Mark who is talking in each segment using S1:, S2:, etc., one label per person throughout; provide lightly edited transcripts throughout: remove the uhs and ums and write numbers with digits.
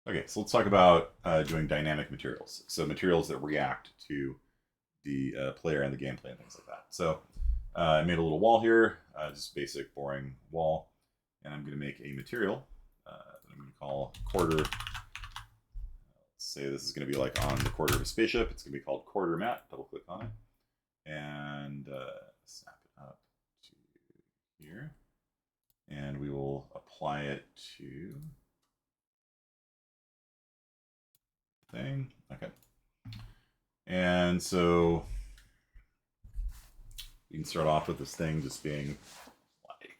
S1: Okay, so let's talk about doing dynamic materials. So materials that react to the player and the gameplay and things like that. So I made a little wall here, just basic, boring wall, and I'm going to make a material that I'm going to call quarter. Let's say this is going to be like on the quarter of a spaceship. It's going to be called quarter mat. Double click on it and snap it up to here, and we will apply it to thing. Okay. And so we can start off with this thing just being like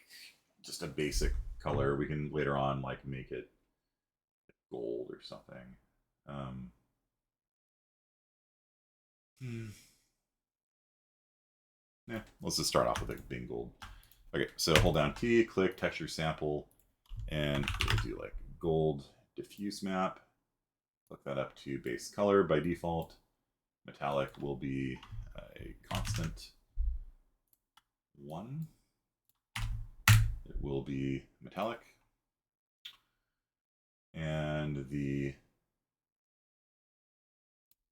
S1: just a basic color. We can later on like make it gold or something. Um, hmm. Yeah, let's just start off with it being gold. Okay, so hold down T, click texture sample, and we'll do like gold diffuse map. Look that up to base color by default. Metallic will be a constant 1. It will be metallic. And the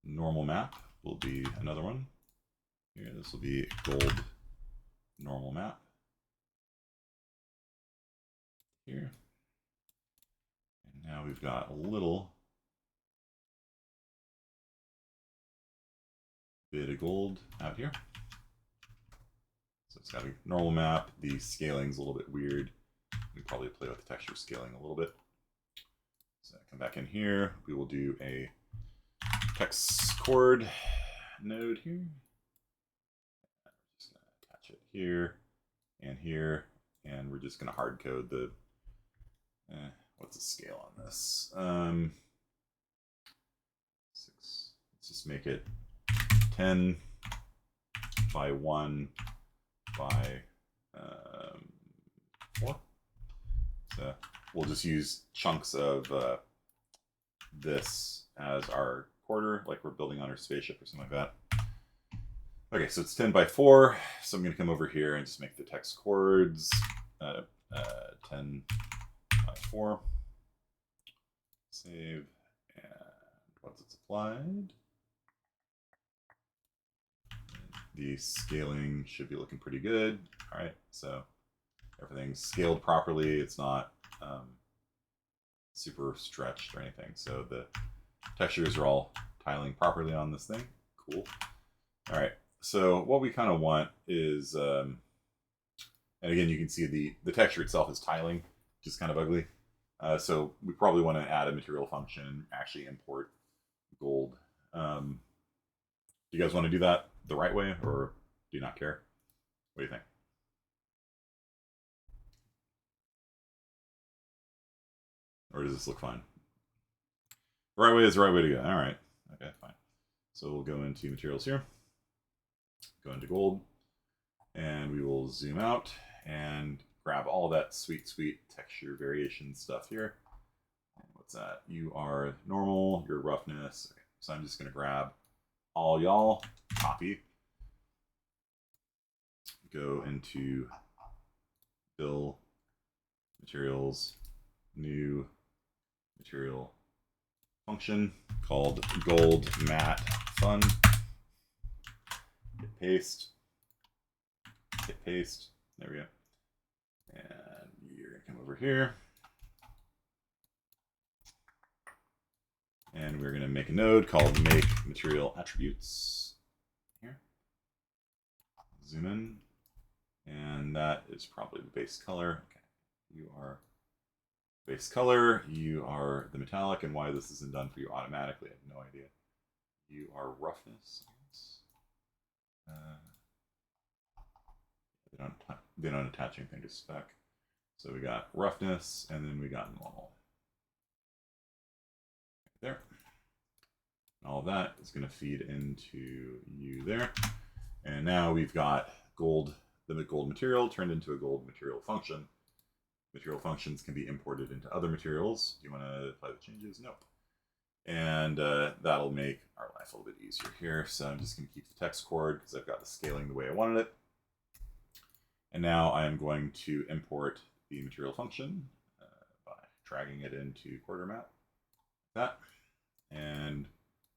S1: normal map will be another one. Here, this will be gold normal map. Here. And now we've got a little bit of gold out here. So it's got a normal map. The scaling's a little bit weird. We can probably play with the texture scaling a little bit. So come back in here. We will do a text chord node here. Just gonna attach it here and here, and we're just gonna hard code the. What's the scale on this? 6. Let's just make it 10 by 1 by 4. So we'll just use chunks of this as our quarter, like we're building on our spaceship or something like that. Okay, so it's 10 by 4. So I'm going to come over here and just make the text chords 10 by 4. Save. And once it's applied, the scaling should be looking pretty good. All right, so everything's scaled properly. It's not super stretched or anything. So the textures are all tiling properly on this thing. Cool. All right, so what we kind of want is, and again, you can see the texture itself is tiling, just kind of ugly. So we probably want to add a material function, actually import gold. Do you guys want to do that the right way, or do you not care? What do you think? Or does this look fine? The right way is the right way to go. All right. Okay, fine. So we'll go into materials here, go into gold, and we will zoom out and grab all that sweet, sweet texture variation stuff here. What's that? You are normal, your roughness. Okay, so I'm just going to grab all y'all, copy, go into fill, materials, new material function called gold mat fun. Hit paste. Hit paste. There we go. And you're going to come over here. And we're going to make a node called make material attributes. Here. Zoom in. And that is probably the base color. Okay. You are base color. You are the metallic. And why this isn't done for you automatically, I have no idea. You are roughness. They don't attach anything to spec. So we got roughness, and then we got normal. Right there. And all of that is going to feed into you there. And now we've got gold, the gold material turned into a gold material function. Material functions can be imported into other materials. Do you want to apply the changes? Nope. And that'll make our life a little bit easier here. So I'm just going to keep the text chord because I've got the scaling the way I wanted it. And now I'm going to import the material function by dragging it into quarter map. that. And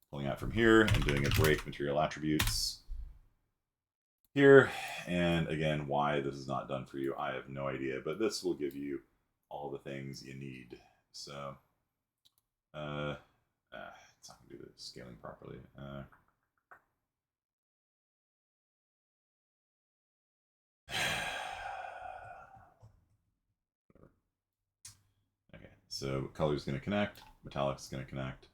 S1: pulling out from here and doing a break material attributes here. And again, why this is not done for you, I have no idea, but this will give you all the things you need. So it's not gonna do the scaling properly. Okay, so color is going to connect, metallic is going to connect.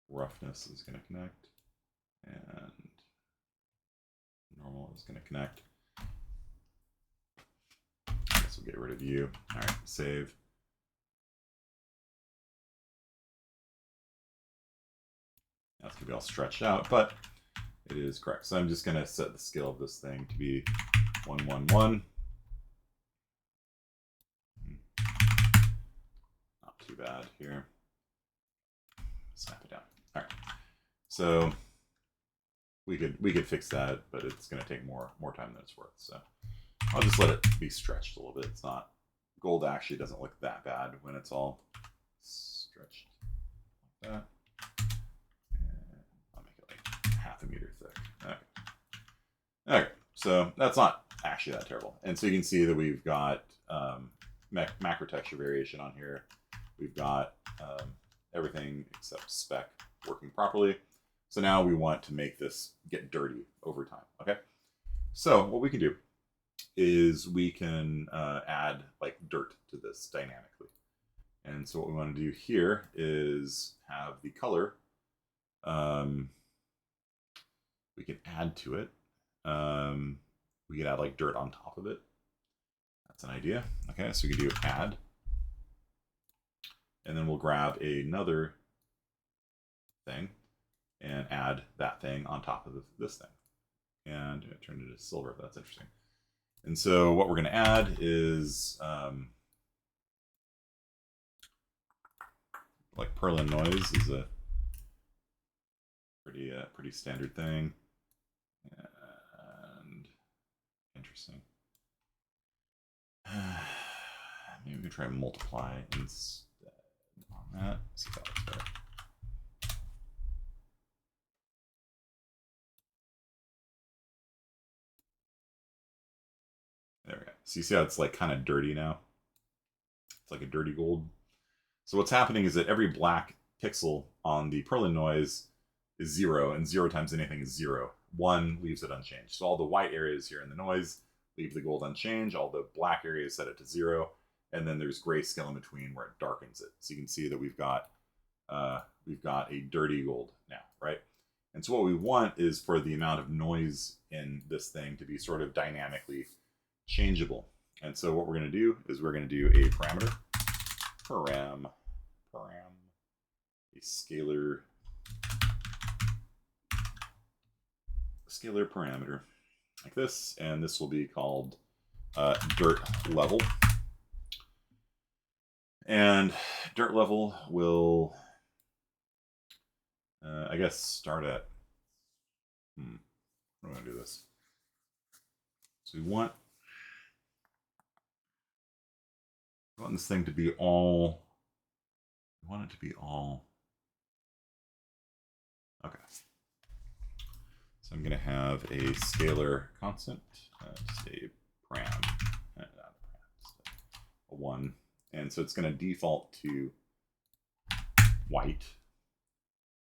S1: Roughness is going to connect, and normal is going to connect. I guess we'll get rid of you. All right, save. That's going to be all stretched out, but it is correct. So I'm just going to set the scale of this thing to be 111. Not too bad here. Snap it down. All right. So we could fix that, but it's going to take more time than it's worth. So I'll just let it be stretched a little bit. It's not, gold actually doesn't look that bad when it's all stretched like that. And I'll make it like half a meter thick. Okay, so that's not actually that terrible. And so you can see that we've got macro texture variation on here. We've got everything except spec working properly. So now we want to make this get dirty over time, okay? So what we can do is we can add like dirt to this dynamically. And so what we want to do here is have the color, we can add to it. We could add like dirt on top of it. That's an idea. Okay, so we can do add. And then we'll grab another thing and add that thing on top of this thing. And turn it to silver. That's interesting. And so what we're going to add is like Perlin noise is a pretty standard thing. And interesting. Maybe we can try and multiply instead on that. See if that looks better. There we go. So you see how it's like kind of dirty now? It's like a dirty gold. So what's happening is that every black pixel on the Perlin noise is 0, and 0 times anything is 0. 1 leaves it unchanged. So all the white areas here in the noise leave the gold unchanged. All the black areas set it to 0. And then there's grayscale in between where it darkens it. So you can see that we've got a dirty gold now, right? And so what we want is for the amount of noise in this thing to be sort of dynamically changeable. And so what we're going to do is we're going to do a parameter, a scalar parameter like this, and this will be called dirt level. And dirt level will, I guess, start at, how do I do this? So we want this thing to be all, we want it to be all, okay. So I'm going to have a scalar constant, just a param, a 1. And so it's going to default to white.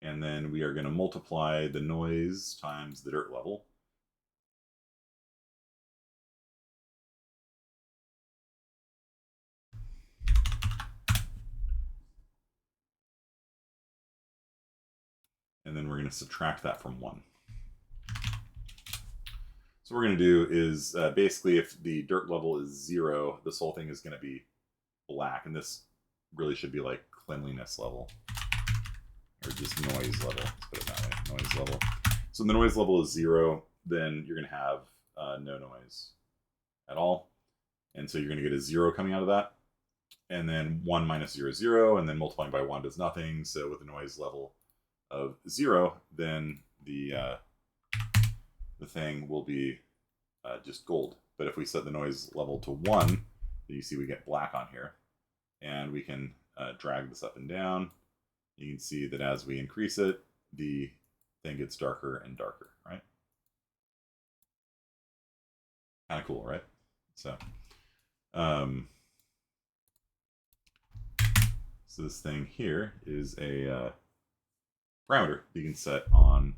S1: And then we are going to multiply the noise times the dirt level. And then we're going to subtract that from 1. So what we're going to do is basically if the dirt level is 0, this whole thing is going to be black. And this really should be like cleanliness level. Or just noise level. Let's put it that way. Noise level. So when the noise level is 0, then you're going to have no noise at all. And so you're going to get a 0 coming out of that. And then 1 minus 0 is 0. And then multiplying by 1 does nothing. So with a noise level of 0, then the thing will be just gold. But if we set the noise level to 1, you see we get black on here, and we can drag this up and down. You can see that as we increase it, the thing gets darker and darker, right? Kind of cool, right? So, so this thing here is a parameter you can set on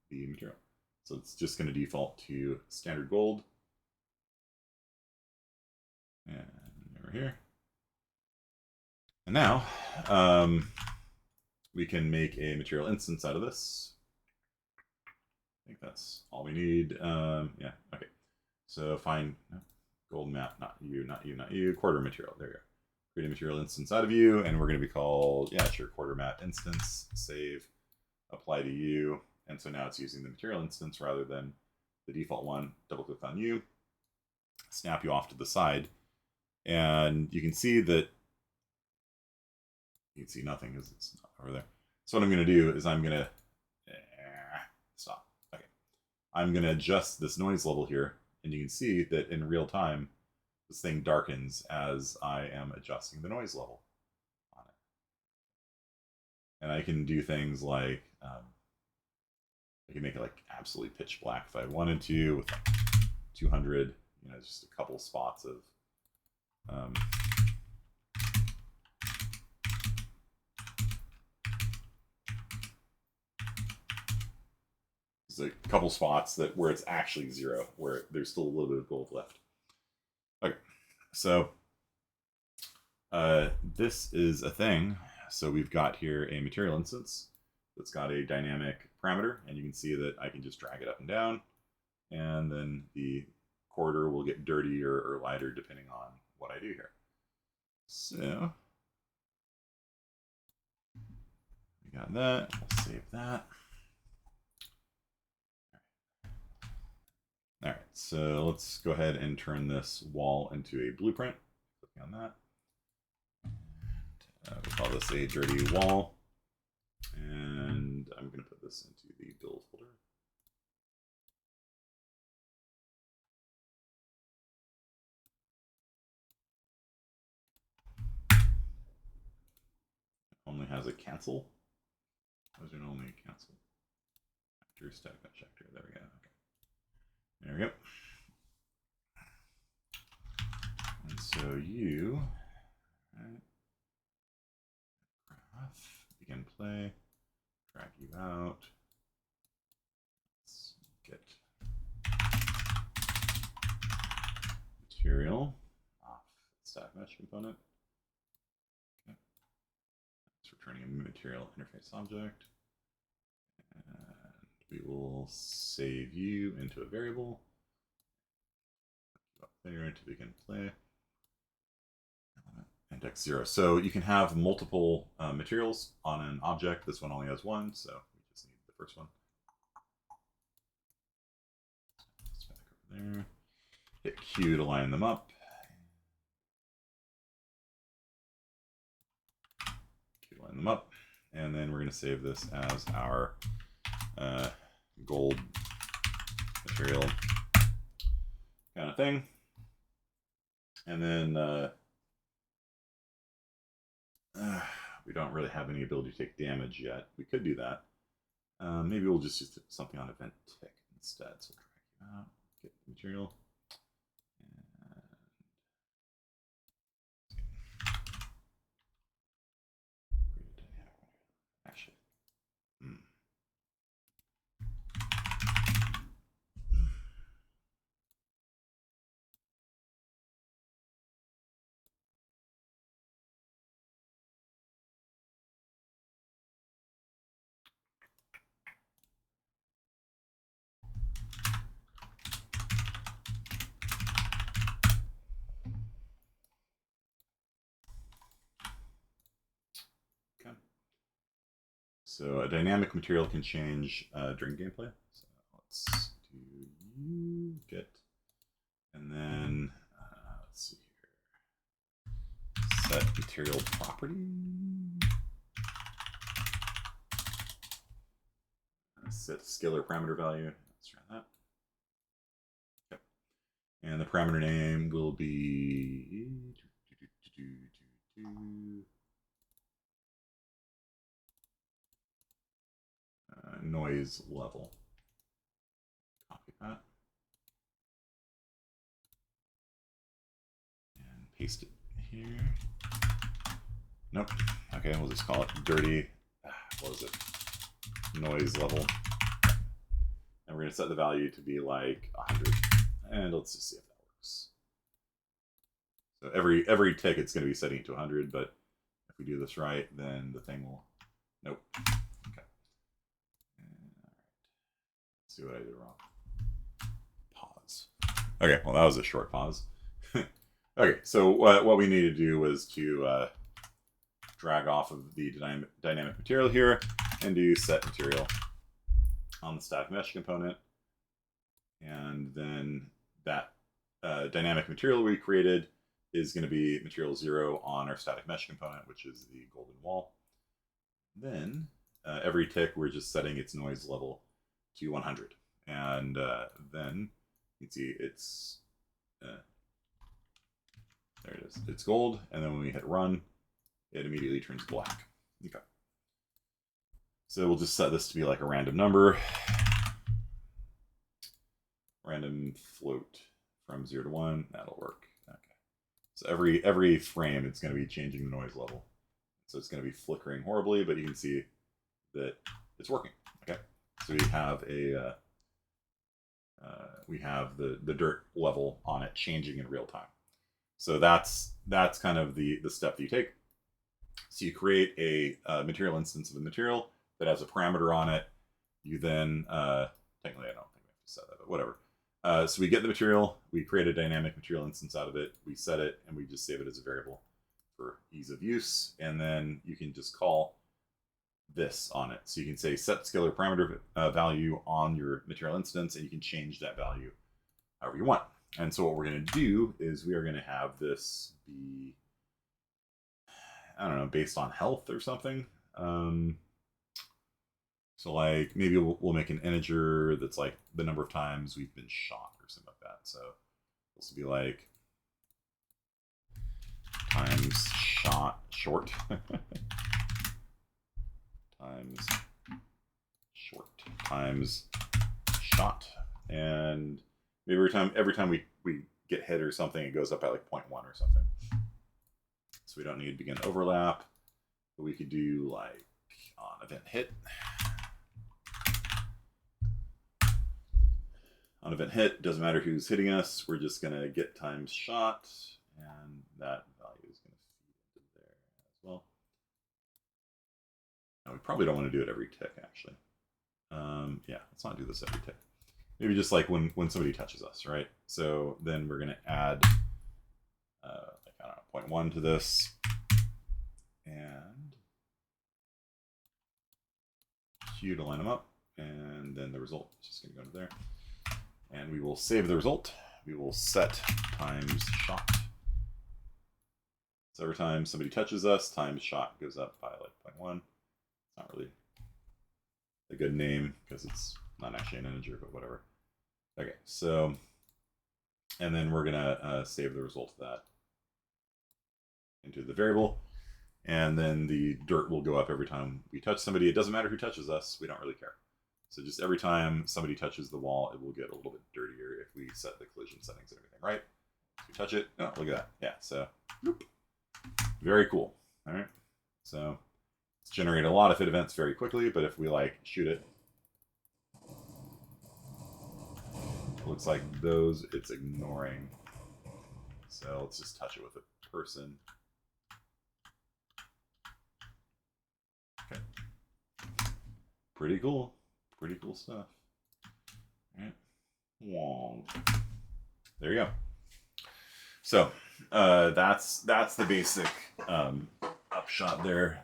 S1: the material. So it's just going to default to standard gold. And over here. And now we can make a material instance out of this. I think that's all we need. Yeah, okay. So find gold map, not you, not you, not you, quarter material. There you go. Create a material instance out of you, and we're going to be called, yeah, sure, quarter map instance, save, apply to you. And so now it's using the material instance rather than the default one. Double click on you, snap you off to the side, and you can see that you can see nothing because it's not over there. So what I'm going to do is I'm going to stop. Okay, I'm going to adjust this noise level here, and you can see that in real time this thing darkens as I am adjusting the noise level on it. And I can do things like I can make it like absolutely pitch black if I wanted to, with like 200, you know, just a couple spots of just a couple spots that where it's actually zero, where there's still a little bit of gold left. Okay, so this is a thing. So we've got here a material instance that's got a dynamic parameter, and you can see that I can just drag it up and down, and then the quarter will get dirtier or lighter depending on what I do here. So we got that. We'll save that. All right, so let's go ahead and turn this wall into a blueprint. Clicking on that. And, we'll call this a dirty wall. And I'm going to put this into the build folder. Only has a cancel. Those are only a cancel. Actor, static mesh actor. There we go. Okay. There we go. And so you, right, graph, begin play, drag you out. Let's get material off static mesh component. Okay. It's returning a material interface object. And we will save you into a variable. Up there to begin play. Index 0. So you can have multiple materials on an object. This one only has one, so we just need the first one. Let's back over there. Hit Q to line them up. Q to line them up. And then we're going to save this as our gold material kind of thing. And then we don't really have any ability to take damage yet. We could do that. Maybe we'll just use something on event tick instead. So drag you out, get the material. Actually. So a dynamic material can change during gameplay. So let's do you get, and then let's see here. Set material property. Set scalar parameter value. Let's try that. Okay. And the parameter name will be noise level. Copy that. And paste it here. Nope. Okay, we'll just call it dirty, what was it? Noise level. And we're going to set the value to be like 100. And let's just see if that works. So every tick it's going to be setting it to 100, but if we do this right, then the thing will... Nope. Okay. Let's see what I did wrong. Pause. Okay, well that was a short pause. Okay, so what we need to do was to drag off of the dynamic material here and do set material on the static mesh component. And then that dynamic material we created is going to be material 0 on our static mesh component, which is the golden wall. Then every tick, we're just setting its noise level to 100. And then you can see it's, there it is. It's gold. And then when we hit run, it immediately turns black. Okay. So we'll just set this to be like a random number. Random float from 0 to 1. That'll work. Okay. So every frame, it's going to be changing the noise level. So it's going to be flickering horribly, but you can see that it's working. Okay. So we have a we have the dirt level on it changing in real time. So that's kind of the step that you take. So you create a material instance of the material that has a parameter on it. You then technically I don't think we have to set that, but whatever. So we get the material, we create a dynamic material instance out of it, we set it, and we just save it as a variable for ease of use. And then you can just call this on it. So you can say set scalar parameter value on your material instance, and you can change that value however you want. And so what we're going to do is we are going to have this be, I don't know, based on health or something. So like maybe we'll make an integer that's like the number of times we've been shot or something like that. So this will be like times shot short times short times shot, and maybe every time we get hit or something, it goes up by like 0.1 or something. So we don't need to begin overlap, but we could do like on event hit. On event hit, doesn't matter who's hitting us, we're just going to get times shot, and that value is going to feed into there as well. Now, we probably don't want to do it every tick, actually. Yeah, let's not do this every tick. Maybe just like when somebody touches us, right? So then we're going to add, like, I don't know, 0.1 to this, and Q to line them up, and then the result is just going to go into there. And we will save the result. We will set times shot. So every time somebody touches us, times shot goes up by like 0.1. It's not really a good name because it's not actually an integer, but whatever. Okay, so, and then we're gonna save the result of that into the variable. And then the dirt will go up every time we touch somebody. It doesn't matter who touches us. We don't really care. So just every time somebody touches the wall, it will get a little bit dirtier if we set the collision settings and everything, right? So we touch it. Oh, look at that. Yeah, so whoop. Very cool. All right. So it's generate a lot of hit events very quickly, but if we like shoot it, looks like those it's ignoring. So let's just touch it with a person. Okay. Pretty cool. Pretty cool stuff. All right. Wong. There you go. So that's the basic upshot there.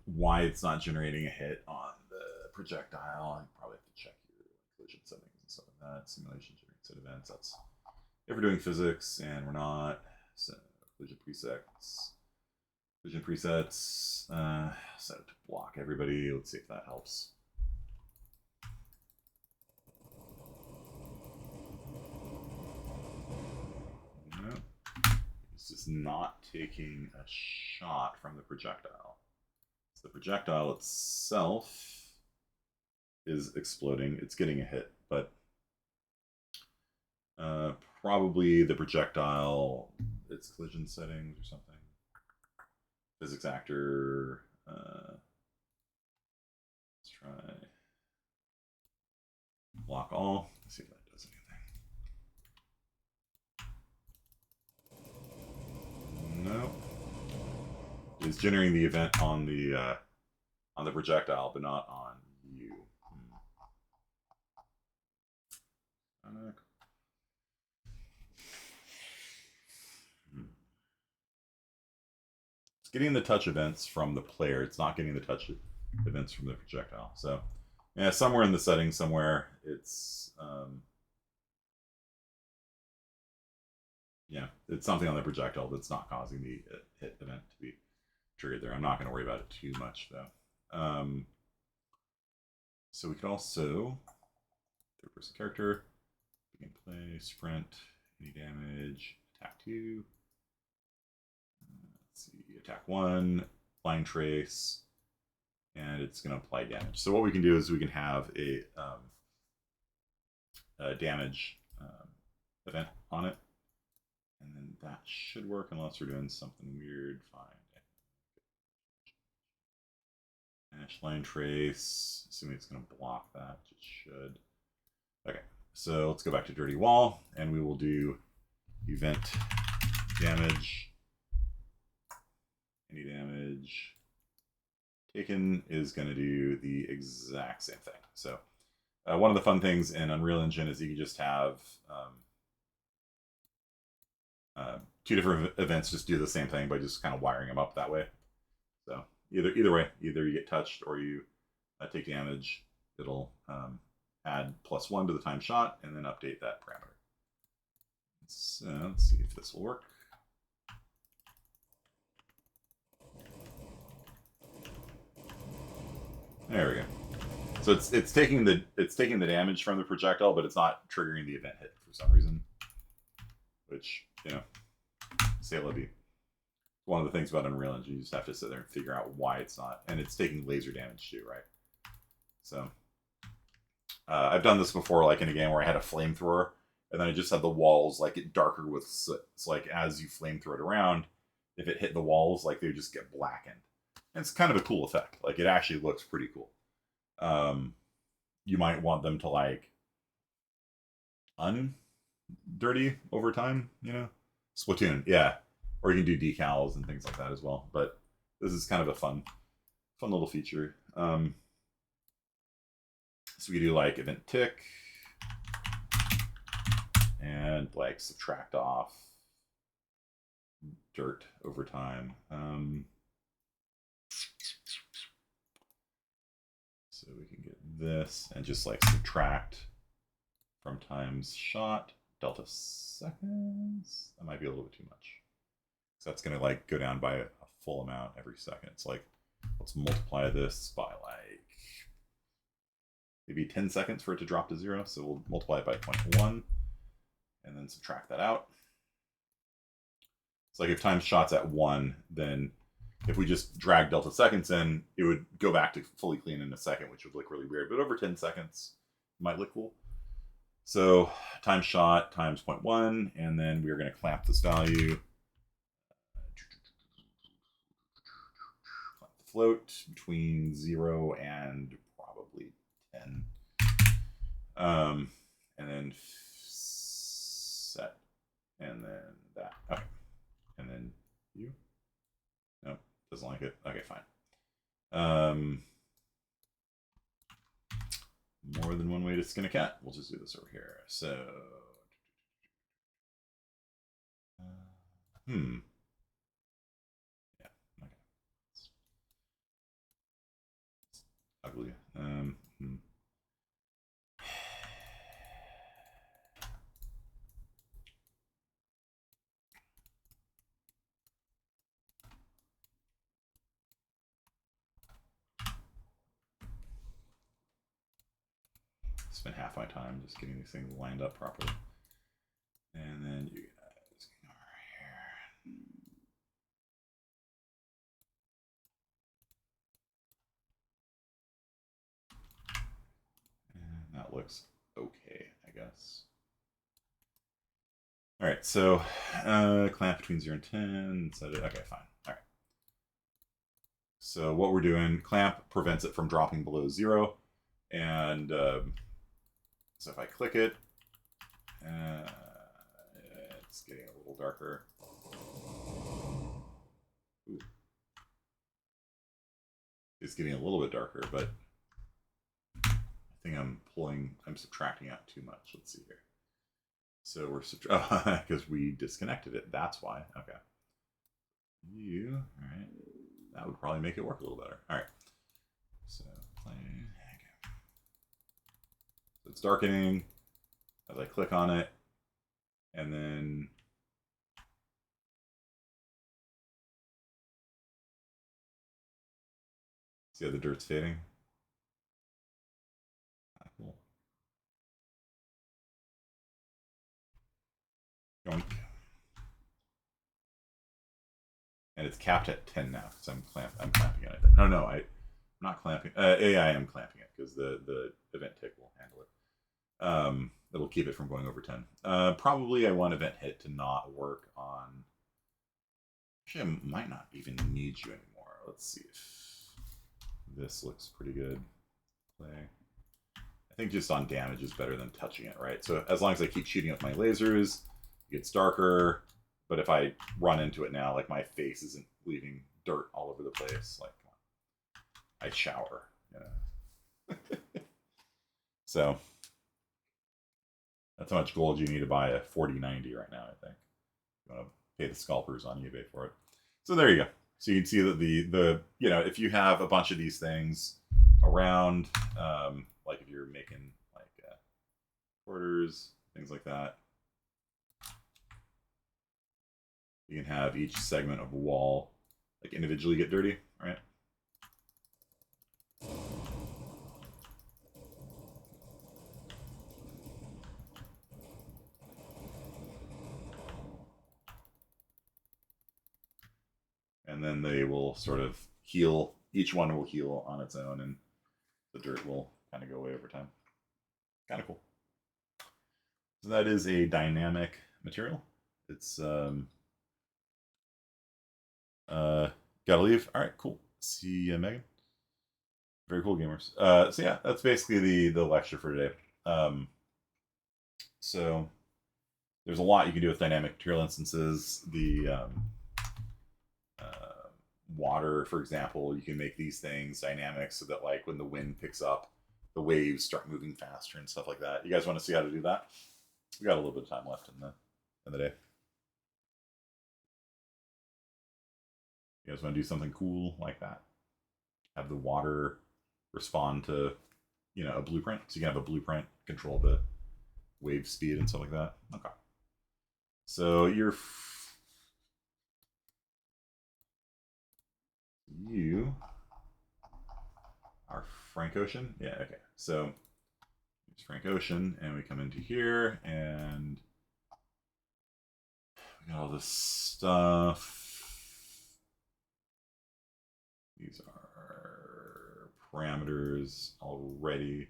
S1: Why it's not generating a hit on the projectile, I probably have to check your collision settings and stuff like that. Simulation generates hit events. That's if we're doing physics and we're not. So collision presets. Collision presets, set it to block everybody. Let's see if that helps. Nope. It's just not taking a shot from the projectile. So the projectile itself is exploding. It's getting a hit, but probably the projectile, its collision settings or something. Physics actor. Let's try block all. Let's see if that does anything. No. It's generating the event on the projectile, but not on you. It's getting the touch events from the player. It's not getting the touch events from the projectile. So, yeah, somewhere in the settings, somewhere it's yeah, it's something on the projectile that's not causing the hit event to be triggered there. I'm not going to worry about it too much though. So we could also third-person character, begin play, sprint, any damage, attack 2. Let's see, attack 1, flying trace, and it's going to apply damage. So what we can do is we can have a damage event on it, and then that should work unless we're doing something weird. Fine. Dash line trace, assuming it's going to block that, it should. Okay, so let's go back to dirty wall, and we will do event damage. Any damage taken is going to do the exact same thing. So one of the fun things in Unreal Engine is you can just have two different events just do the same thing by just kind of wiring them up that way. So either way, either you get touched or you take damage, it'll add +1 to the time shot and then update that parameter. So let's see if this will work. There we go. So it's taking the damage from the projectile, but it's not triggering the event hit for some reason. Which, you know, say la vie. One of the things about Unreal Engine, you just have to sit there and figure out why it's not, and it's taking laser damage too, right? So I've done this before, like in a game where I had a flamethrower, and then I just had the walls like get darker with soot. So like as you flamethrow it around, if it hit the walls, like they just get blackened. And it's kind of a cool effect. Like it actually looks pretty cool. You might want them to like undirty over time, you know? Splatoon, yeah. Or you can do decals and things like that as well. But this is kind of a fun little feature. So we do like event tick and like subtract off dirt over time. So we can get this and just like subtract from times shot delta seconds. That might be a little bit too much. So that's gonna like go down by a full amount every second. It's like, let's multiply this by like maybe 10 seconds for it to drop to 0. So we'll multiply it by 0.1 and then subtract that out. It's like if time shot's at 1, then if we just drag delta seconds in, it would go back to fully clean in a second, which would look really weird. But over 10 seconds, it might look cool. So time shot times 0.1, and then we're going to clamp this value. Clamp the float between 0 and probably 10. And then set, and then that. Okay. And then you. Nope, doesn't like it. Okay, fine. More than one way to skin a cat. We'll just do this over here. So, yeah, okay. It's ugly. Spend half my time just getting these things lined up properly. And then you guys go over here. looks okay, I guess. All right, so clamp between 0 and 10. Okay, fine. All right. So what we're doing, clamp prevents it from dropping below 0. And so if I click it, it's getting a little darker. Ooh. It's getting a little bit darker, but I think I'm subtracting out too much. Let's see here. So we're because we disconnected it. That's why. Okay. All right. That would probably make it work a little better. All right. So play. Okay. So it's darkening as I click on it, and then see how the dirt's fading. Cool. Yoink. And it's capped at 10 now because I'm clamping it. I think. No, I'm not clamping. I am clamping it because the event tick will handle it. It'll keep it from going over 10. Probably I want event hit to not work on. Actually, I might not even need you anymore. Let's see if this looks pretty good. Play. I think just on damage is better than touching it, right? So as long as I keep shooting with my lasers, it gets darker. But if I run into it now, like my face isn't leaving dirt all over the place. Like I shower, you know. So that's how much gold you need to buy a 4090 right now, I think. You want to pay the scalpers on eBay for it. So there you go. So you can see that the you know, if you have a bunch of these things around, like if you're making like quarters, things like that, you can have each segment of a wall like individually get dirty, right? And then they will sort of heal. Each one will heal on its own, and the dirt will kind of go away over time. Kind of cool. So that is a dynamic material. It's gotta leave. All right, cool. See you, Megan. Very cool, gamers. So yeah, that's basically the lecture for today. So there's a lot you can do with dynamic material instances. The water, for example, you can make these things dynamic so that like when the wind picks up, the waves start moving faster and stuff like that. You guys want to see how to do that? We got a little bit of time left in the day. You guys want to do something cool like that? Have the water respond to, you know, a blueprint. So you can have a blueprint control the wave speed and stuff like that. Okay. So you are Frank Ocean. Yeah. Okay. So it's Frank Ocean, and we come into here, and we got all this stuff. These are parameters already.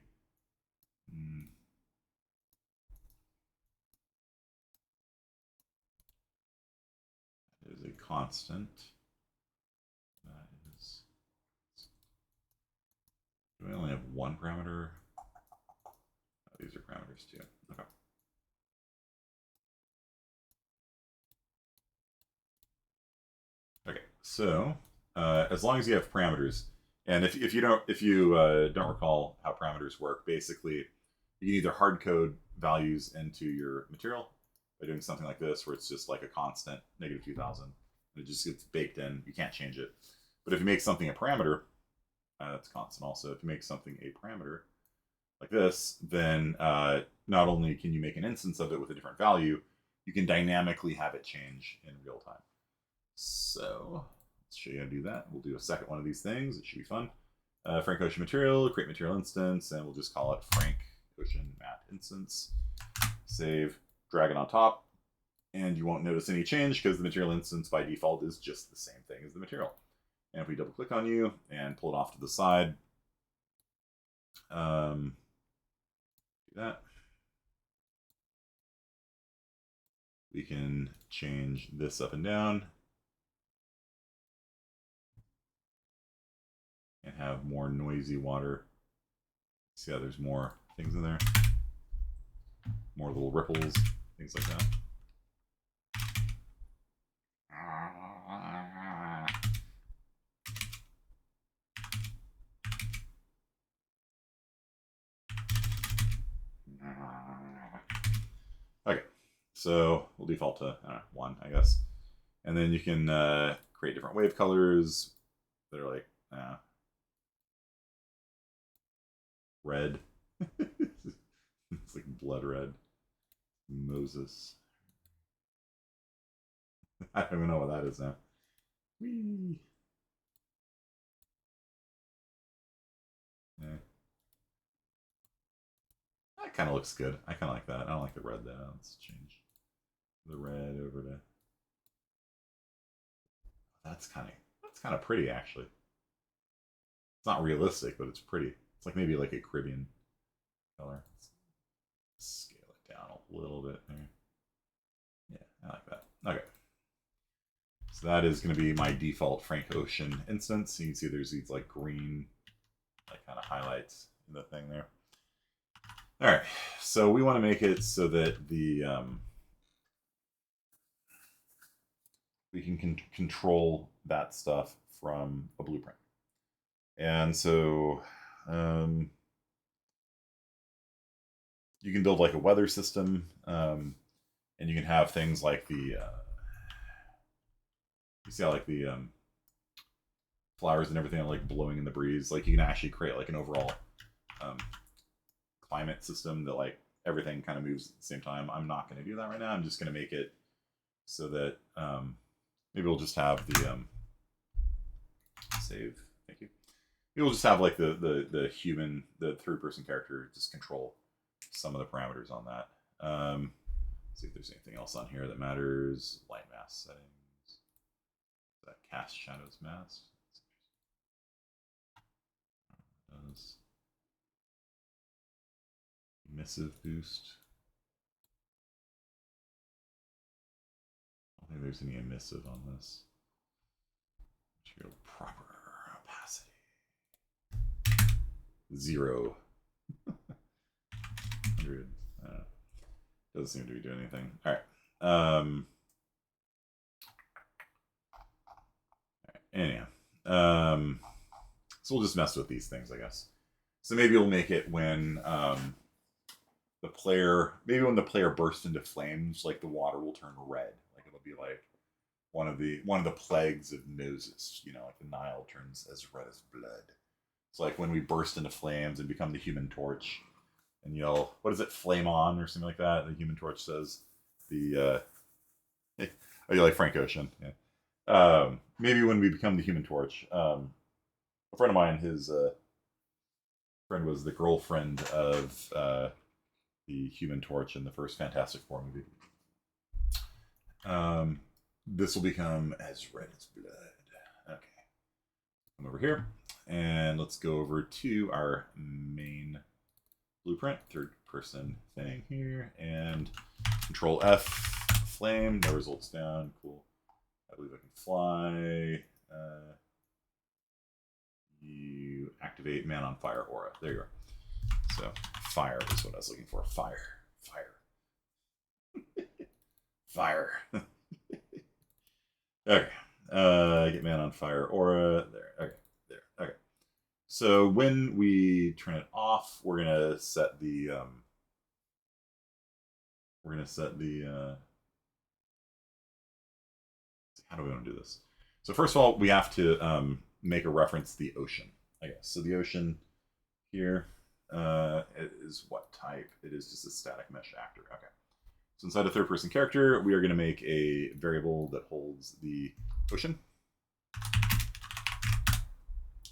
S1: That is a constant. That is. Do we only have one parameter? Oh, these are parameters too. Okay. Okay. So as long as you have parameters, and if you don't recall how parameters work, basically you can either hard code values into your material by doing something like this, where it's just like a constant -2000, and it just gets baked in. You can't change it. But if you make something a parameter, that's constant also. If you make something a parameter like this, then not only can you make an instance of it with a different value, you can dynamically have it change in real time. So let's show you how to do that. We'll do a second one of these things. It should be fun. Frank Ocean material, create material instance, and we'll just call it Frank Ocean mat instance. Save, drag it on top, and you won't notice any change because the material instance by default is just the same thing as the material. And if we double click on you and pull it off to the side, do that. We can change this up and down and have more noisy water. See how there's more things in there? More little ripples, things like that. Okay, so we'll default to 1, I guess. And then you can create different wave colors that are like red. It's like blood red. Moses. I don't even know what that is now. Whee. Yeah. That kind of looks good. I kind of like that. I don't like the red though. Let's change the red over to. That's kind of pretty actually. It's not realistic, but it's pretty. It's like maybe like a Caribbean color. Let's scale it down a little bit there. Yeah, I like that. Okay. So that is going to be my default Frank Ocean instance. You can see there's these like green, like kind of highlights in the thing there. All right, so we want to make it so that the we can control that stuff from a blueprint. And so you can build like a weather system, and you can have things like the you see how like the flowers and everything are like blowing in the breeze. Like you can actually create like an overall climate system that like everything kind of moves at the same time. I'm not going to do that right now. I'm just going to make it so that maybe we'll just have the save. Thank you. Maybe we'll just have like the human, the third-person character just control some of the parameters on that. See if there's anything else on here that matters. Light mask settings. That cast shadows mask. Emissive boost. I don't think there's any emissive on this. Material proper opacity. 0. 100. Doesn't seem to be doing anything. All right. Anyhow. So we'll just mess with these things, I guess. So maybe we'll make it when the player bursts into flames, like the water will turn red. Like it'll be like one of the plagues of Moses. You know, like the Nile turns as red as blood. It's like when we burst into flames and become the Human Torch, and yell, "What is it? Flame on!" or something like that. The Human Torch says, "The oh, you like Frank Ocean? Yeah. Maybe when we become the Human Torch, a friend of mine, his friend was the girlfriend of the Human Torch in the first Fantastic Four movie. This will become as red as blood. Okay. Come over here, and let's go over to our main blueprint, third person thing here, and Control F, flame, no results down, cool. I believe I can fly. You activate Man on Fire aura. There you are. So fire is what I was looking for. Fire. Fire. Okay. Get Man on Fire aura. There. Okay. There. Okay. So when we turn it off, we're gonna set the how do we want to do this? So first of all, we have to make a reference to the ocean, I guess. So the ocean here it is what type? It is just a static mesh actor. Okay. So inside a third-person character, we are going to make a variable that holds the ocean.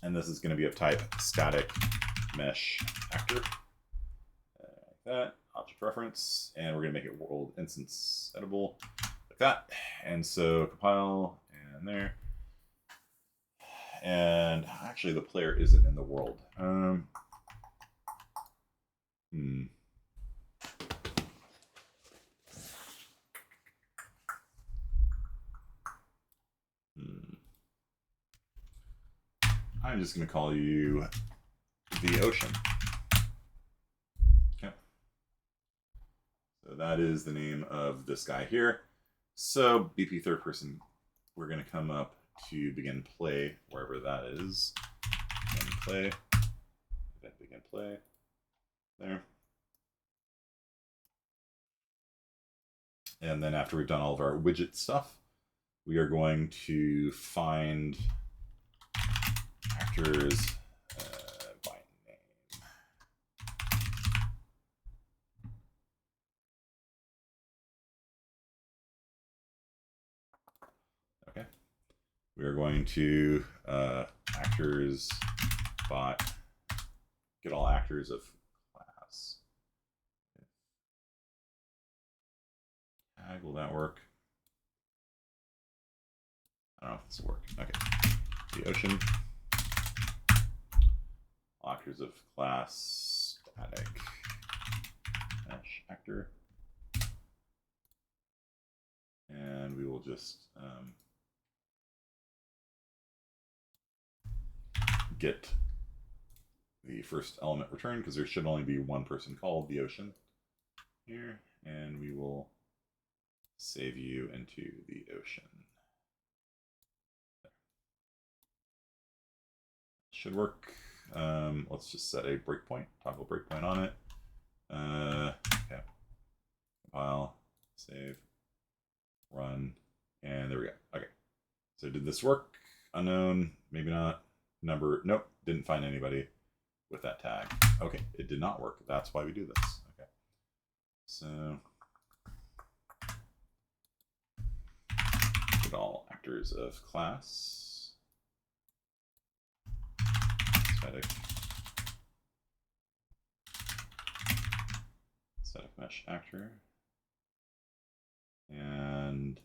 S1: And this is going to be of type static mesh actor. Like that. Object reference. And we're going to make it world instance editable. Like that. And so compile and there. And actually the player isn't in the world. I'm just going to call you the ocean. Okay. So that is the name of this guy here. So BP third person, we're going to come up to begin play, wherever that is. Begin play. Begin play. There. And then after we've done all of our widget stuff, we are going to find actors by name. Okay. We are going to actors by get all actors of class. Tag, will that work? I don't know if this will work. Okay. The ocean. Actors of class static mesh actor. And we will just get the first element returned because there should only be one person called the ocean here, and we will save you into the ocean. Should work. Let's just set a breakpoint, toggle breakpoint on it. Okay. Compile, save, run, and there we go. Okay. So did this work? Unknown, maybe not. Number, nope, didn't find anybody with that tag. Okay, it did not work. That's why we do this. Okay. So get all actors of class. Static mesh actor. And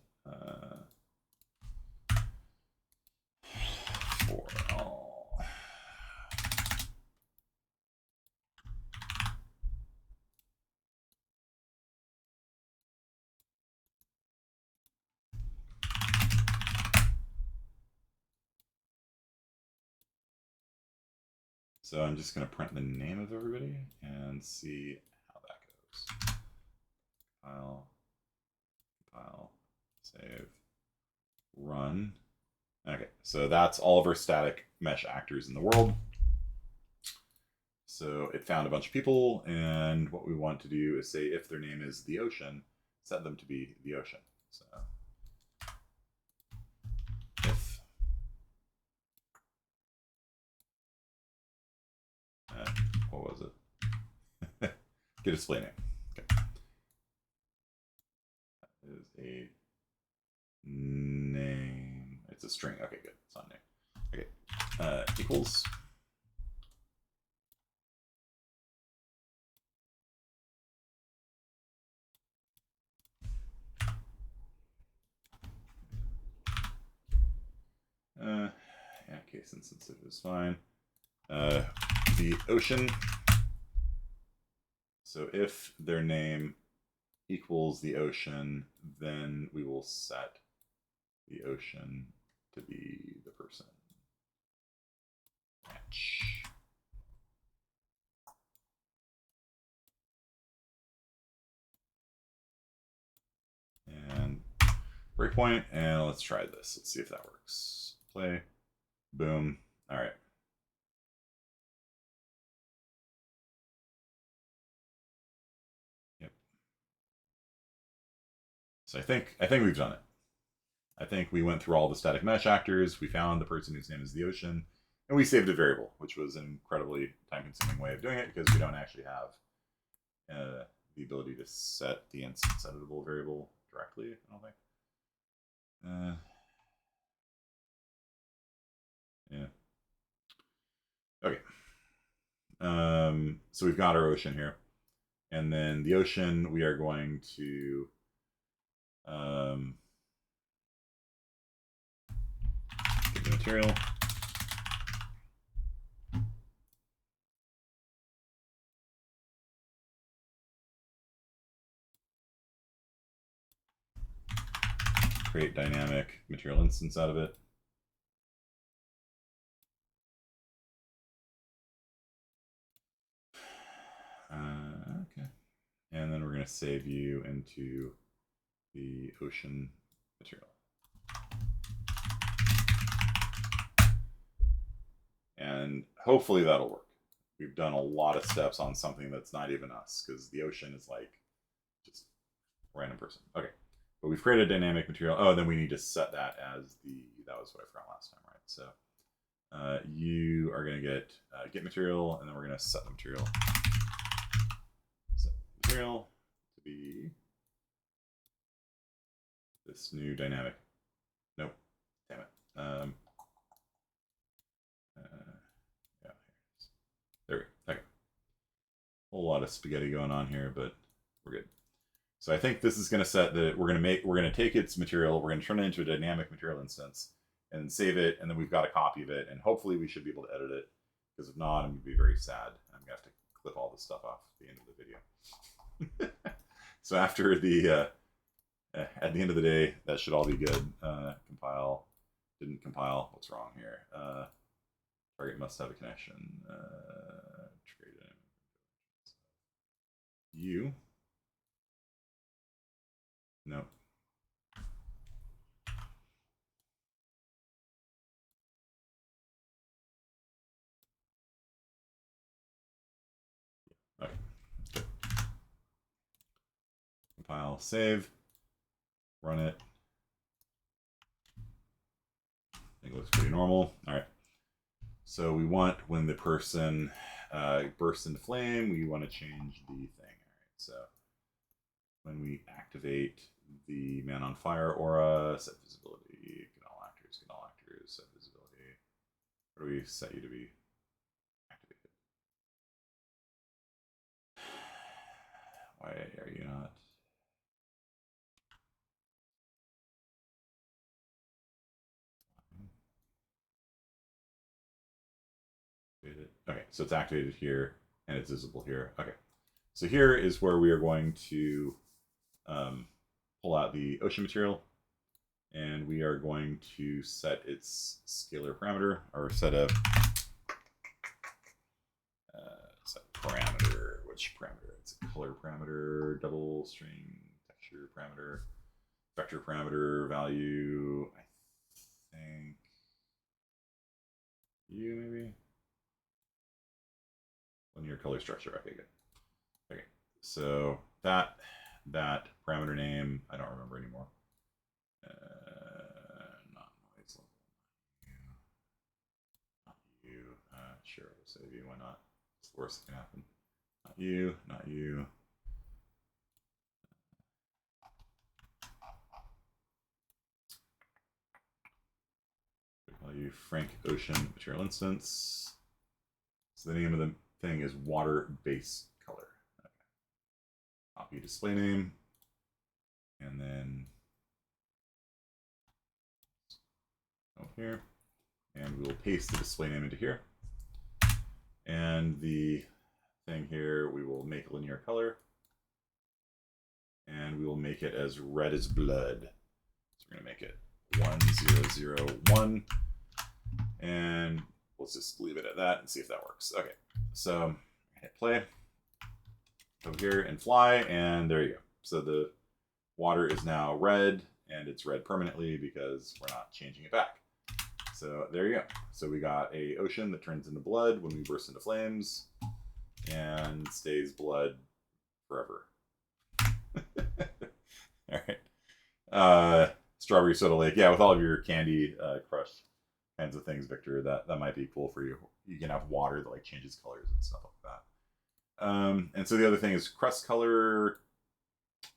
S1: for all. So I'm just going to print the name of everybody and see how that goes. Compile, save, run. Okay, so that's all of our static mesh actors in the world. So it found a bunch of people, and what we want to do is say if their name is the ocean, set them to be the ocean. So if what was it? Get a display name. Okay. That is a name. It's a string. Okay, good. It's not a name. Okay. Equals. Yeah, case insensitive is fine. The ocean. So if their name equals the ocean, then we will set the ocean to be the person. Match. And breakpoint, and let's try this. Let's see if that works. Play. Boom. All right. Yep. So I think we've done it. I think we went through all the static mesh actors. We found the person whose name is the ocean, and we saved a variable, which was an incredibly time-consuming way of doing it because we don't actually have the ability to set the instance editable variable directly. I don't think. Yeah. Okay. So we've got our ocean here, and then the ocean we are going to get the material. Create dynamic material instance out of it. And then we're going to save you into the ocean material. And hopefully that'll work. We've done a lot of steps on something that's not even us, because the ocean is like just a random person. Okay, but we've created a dynamic material. Oh, then we need to set that as the, that was what I forgot last time, right? So you are going to get material, and then we're going to set the material. Set material to be this new dynamic. Nope, damn it. Yeah, there we go. Okay. A whole lot of spaghetti going on here, but we're good. So I think this is going to set that we're going to take its material, we're going to turn it into a dynamic material instance, and save it, and then we've got a copy of it, and hopefully we should be able to edit it, because if not, I'm going to be very sad. I'm going to have to clip all this stuff off at the end of the video. So after the at the end of the day, that should all be good. Compile, didn't compile. What's wrong here? Target must have a connection. Trade you. Nope. Okay. Good. Compile, save, run it. I think it looks pretty normal. All right. So we want, when the person bursts into flame, we want to change the thing. All right. So when we activate the Man on Fire aura, set visibility, get all actors, set visibility. What do we set you to be activated? Why are you not? Okay, so it's activated here and it's visible here. Okay, so here is where we are going to pull out the ocean material, and we are going to set its scalar parameter, or set a set parameter. Which parameter? It's a color parameter, double string, texture parameter, vector parameter, value. I think you maybe. Linear color structure. Okay, good. Okay, so that parameter name, I don't remember anymore. Not noise level. Not you. Sure, we'll save you. Why not? It's the worst that can happen. Not you. Not you. We call you Frank Ocean Material Instance. So the name of the thing is water base color. Okay. Copy display name, and then over here, and we will paste the display name into here. And the thing here, we will make linear color, and we will make it as red as blood. So we're gonna make it 1001, and let's just leave it at that and see if that works. Okay, so hit play over here and fly, and there you go. So the water is now red, and it's red permanently because we're not changing it back. So there you go. So we got a ocean that turns into blood when we burst into flames, and stays blood forever. All right. Strawberry Soda Lake. Yeah, with all of your Candy Crush kinds of things, Victor, that might be cool for you. You can have water that like changes colors and stuff like that. And so the other thing is crust color.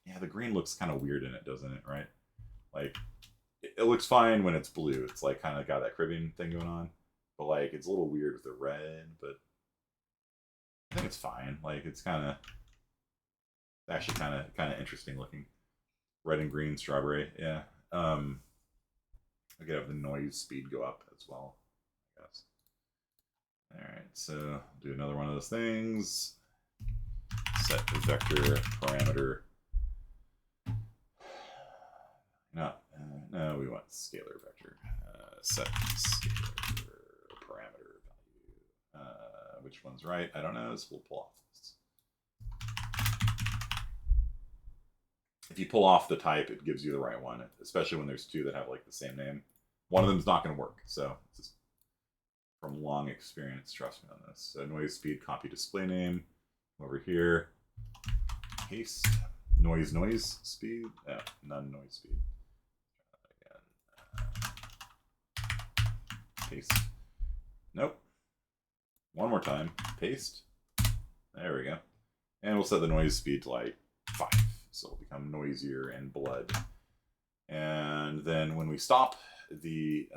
S1: Yeah, the green looks kind of weird in it, doesn't it? Right? Like it looks fine when it's blue. It's like kind of got that Caribbean thing going on, but like it's a little weird with the red. But I think it's fine. Like it's actually kind of interesting looking. Red and green strawberry. Yeah. I could have the noise speed go up as well, I guess. All right, so I'll do another one of those things. Set the vector parameter. No, we want scalar vector. Set scalar parameter value. Which one's right? I don't know. So we'll pull off this. if you pull off the type, it gives you the right one, especially when there's two that have like the same name. One of them's not going to work. So just from long experience, trust me on this. So noise speed, copy display name. Over here, paste noise speed. None noise speed. Again, paste. Nope. One more time. Paste. There we go. And we'll set the noise speed to like 5. So it'll become noisier and blood. And then when we stop the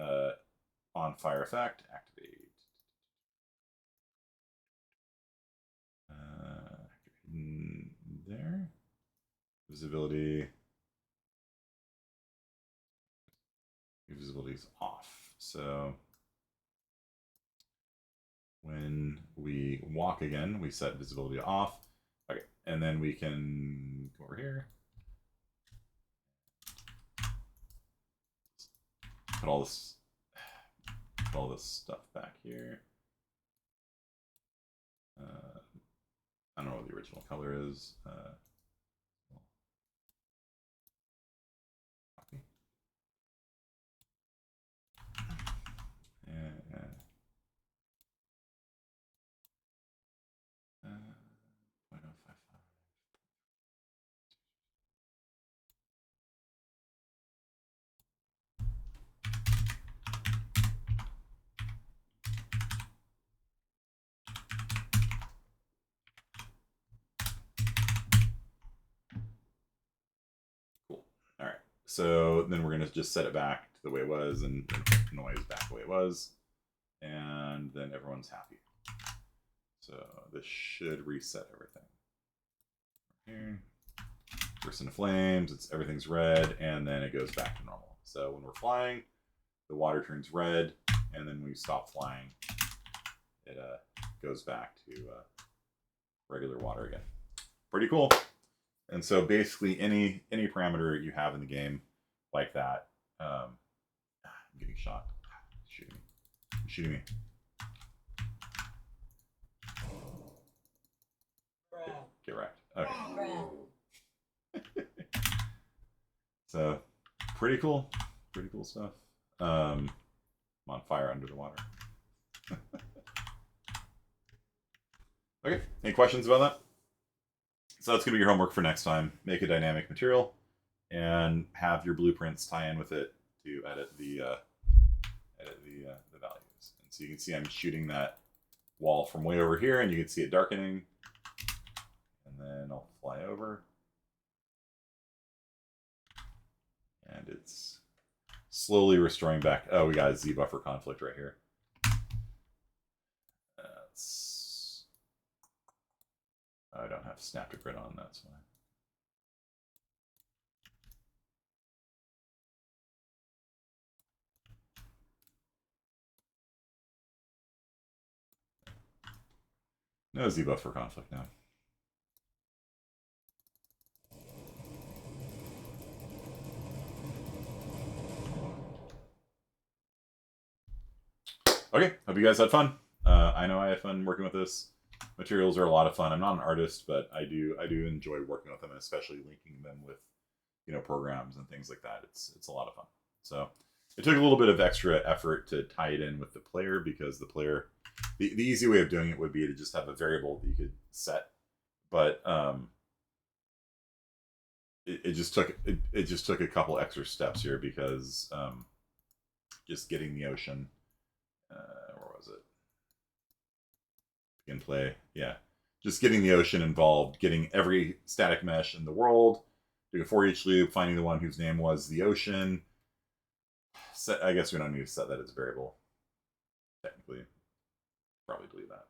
S1: on fire effect, activate. There. Visibility. Visibility is off. So when we walk again, we set visibility off. Okay, and then we can go over here. Put all this stuff back here. I don't know what the original color is. Copy. And 0.055. Cool. All right. So then we're going to just set it back to the way it was and noise back the way it was. And then everyone's happy. So this should reset everything. Here. Burst into flames, everything's red, and then it goes back to normal. So when we're flying, the water turns red, and then when we stop flying, it goes back to regular water again. Pretty cool. And so basically any parameter you have in the game like that, I'm getting shot. Shooting me. You're shooting me. Get wrecked. Okay. So pretty cool stuff. I'm on fire under the water. Okay, any questions about that? So that's gonna be your homework for next time. Make a dynamic material and have your blueprints tie in with it to edit the values. And so you can see I'm shooting that wall from way over here, and you can see it darkening. And then I'll fly over. And it's slowly restoring back. Oh, we got a Z buffer conflict right here. I don't have snap to grid on, that's why. No Z buffer conflict now. Okay, hope you guys had fun. I know I had fun working with this. Materials are a lot of fun. I'm not an artist, but I do enjoy working with them, and especially linking them with, programs and things like that. It's a lot of fun. So it took a little bit of extra effort to tie it in with the player, because the player, the easy way of doing it would be to just have a variable that you could set, but it just took a couple extra steps here, because just getting the ocean. Where was it? Begin play. Yeah. Just getting the ocean involved, getting every static mesh in the world, doing a for each loop, finding the one whose name was the ocean. I guess we don't need to set that as a variable. Technically. Probably delete that.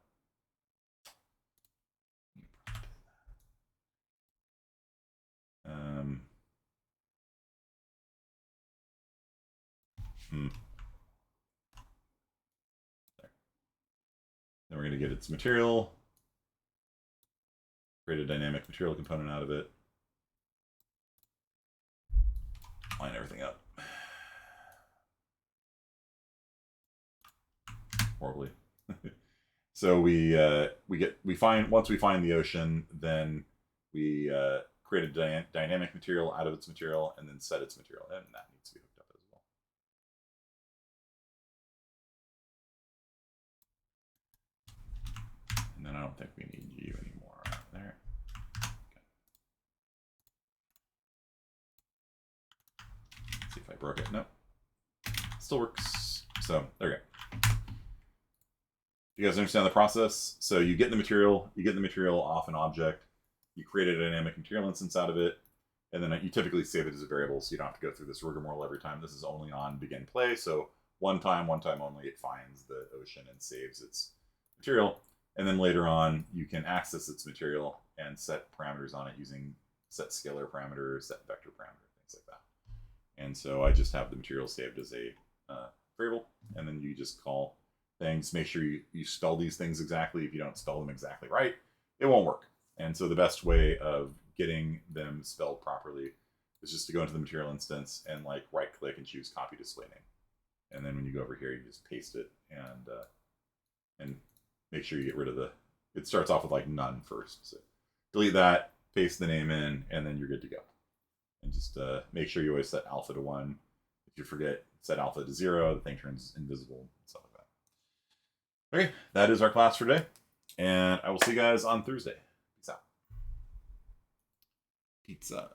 S1: Then we're going to get its material, create a dynamic material component out of it, line everything up. Horribly. So once we find the ocean, then we create a dynamic material out of its material, and then set its material, and that needs to be hooked up as well. And then I don't think we need you anymore there. Okay. Let's see if I broke it. Nope. Still works. So there we go. You guys understand the process? So you get the material off an object, you create a dynamic material instance out of it, and then you typically save it as a variable, so you don't have to go through this rigmarole every time. This is only on begin play, so one time only, it finds the ocean and saves its material, and then later on you can access its material and set parameters on it using set scalar parameters, set vector parameters, things like that. And so I just have the material saved as a variable, and then you just call things. Make sure you spell these things exactly. If you don't spell them exactly right, it won't work. And so the best way of getting them spelled properly is just to go into the material instance and like right click and choose copy display name. And then when you go over here, you just paste it and make sure you get rid of it starts off with like none first. So delete that, paste the name in, and then you're good to go. And just make sure you always set alpha to 1. If you forget, set alpha to 0, the thing turns invisible, stuff like that. Okay, that is our class for today, and I will see you guys on Thursday. Peace out. Pizza.